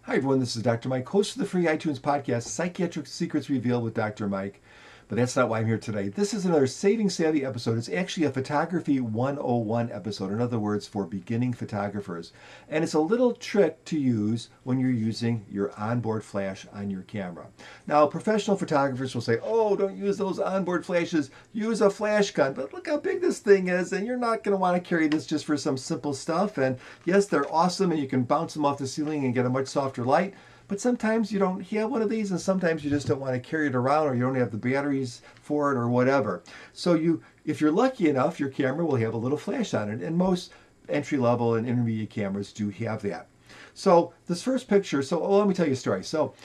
Hi, everyone. This is Dr. Mike, host of the free iTunes podcast, Psychiatric Secrets Revealed with Dr. Mike. But that's not why I'm here today. This is another Saving Savvy episode. It's actually a Photography 101 episode, in other words, for beginning photographers. And it's a little trick to use when you're using your onboard flash on your camera. Now, professional photographers will say, oh, don't use those onboard flashes. Use a flash gun. But look how big this thing is, and you're not going to want to carry this just for some simple stuff. And yes, they're awesome, and you can bounce them off the ceiling and get a much softer light. But sometimes you don't have one of these, and sometimes you just don't want to carry it around, or you don't have the batteries for it, or whatever. So if you're lucky enough, your camera will have a little flash on it, and most entry-level and intermediate cameras do have that. So this first picture, let me tell you a story. So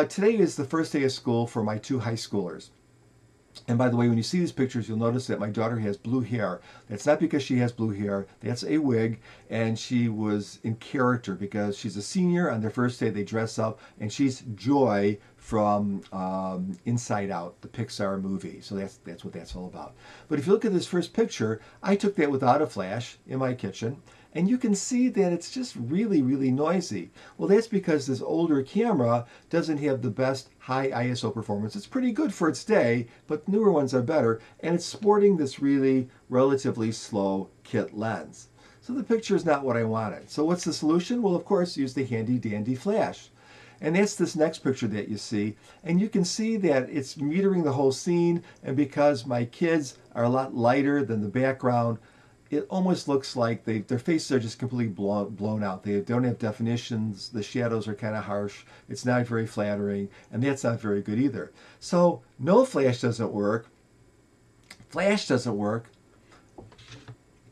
today is the first day of school for my two high schoolers. And by the way, when you see these pictures, you'll notice that my daughter has blue hair. That's not because she has blue hair. That's a wig, and she was in character because she's a senior. On their first day, they dress up, and she's Joy from Inside Out, the Pixar movie. So that's what that's all about. But if you look at this first picture, I took that without a flash in my kitchen. And you can see that it's just really, really noisy. Well, that's because this older camera doesn't have the best high ISO performance. It's pretty good for its day, but newer ones are better. And it's sporting this really relatively slow kit lens. So the picture is not what I wanted. So what's the solution? Well, of course, use the handy dandy flash. And that's this next picture that you see. And you can see that it's metering the whole scene. And because my kids are a lot lighter than the background, it almost looks like their faces are just completely blown out. They don't have definitions. The shadows are kind of harsh. It's not very flattering, and that's not very good either. So no flash doesn't work. Flash doesn't work.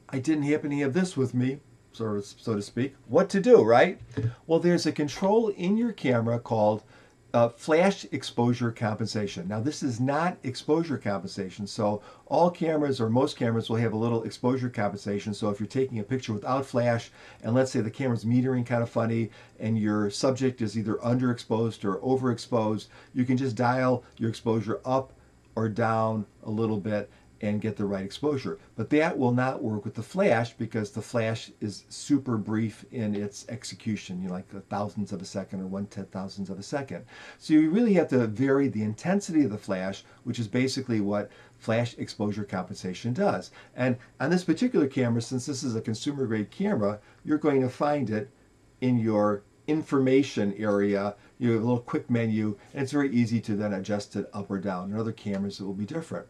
I didn't happen to have this with me, so to speak. What to do, right? Well, there's a control in your camera called flash exposure compensation. Now, this is not exposure compensation. So all cameras, or most cameras, will have a little exposure compensation. So if you're taking a picture without flash, and let's say the camera's metering kind of funny, and your subject is either underexposed or overexposed, you can just dial your exposure up or down a little bit and get the right exposure. But that will not work with the flash because the flash is super brief in its execution, like thousandths of a second or 1/10,000th of a second. So you really have to vary the intensity of the flash, which is basically what flash exposure compensation does. And on this particular camera, since this is a consumer grade camera, you're going to find it in your information area. You have a little quick menu, and it's very easy to then adjust it up or down. In other cameras, it will be different.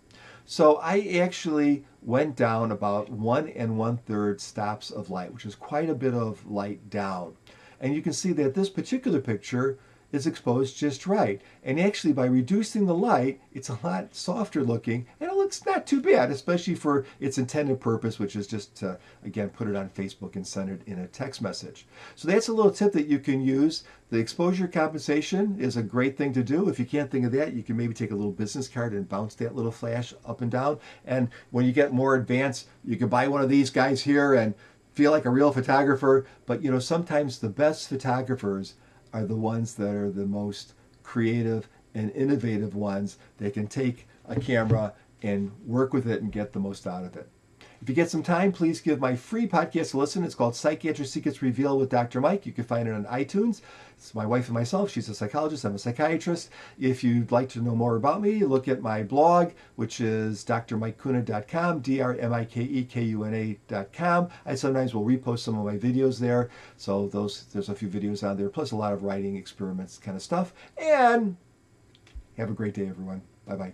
So I actually went down about 1 1/3 stops of light, which is quite a bit of light down. And you can see that this particular picture is exposed just right. And actually, by reducing the light, it's a lot softer looking, and it looks not too bad, especially for its intended purpose, which is just to, again, put it on Facebook and send it in a text message. So that's a little tip that you can use. The exposure compensation is a great thing to do. If you can't think of that, you can maybe take a little business card and bounce that little flash up and down. And when you get more advanced, you can buy one of these guys here and feel like a real photographer. But sometimes the best photographers are the ones that are the most creative and innovative ones that can take a camera and work with it and get the most out of it. If you get some time, please give my free podcast a listen. It's called Psychiatric Secrets Revealed with Dr. Mike. You can find it on iTunes. It's my wife and myself. She's a psychologist. I'm a psychiatrist. If you'd like to know more about me, look at my blog, which is drmikekuna.com, drmikekuna.com. I sometimes will repost some of my videos there. So there's a few videos on there, plus a lot of writing experiments kind of stuff. And have a great day, everyone. Bye-bye.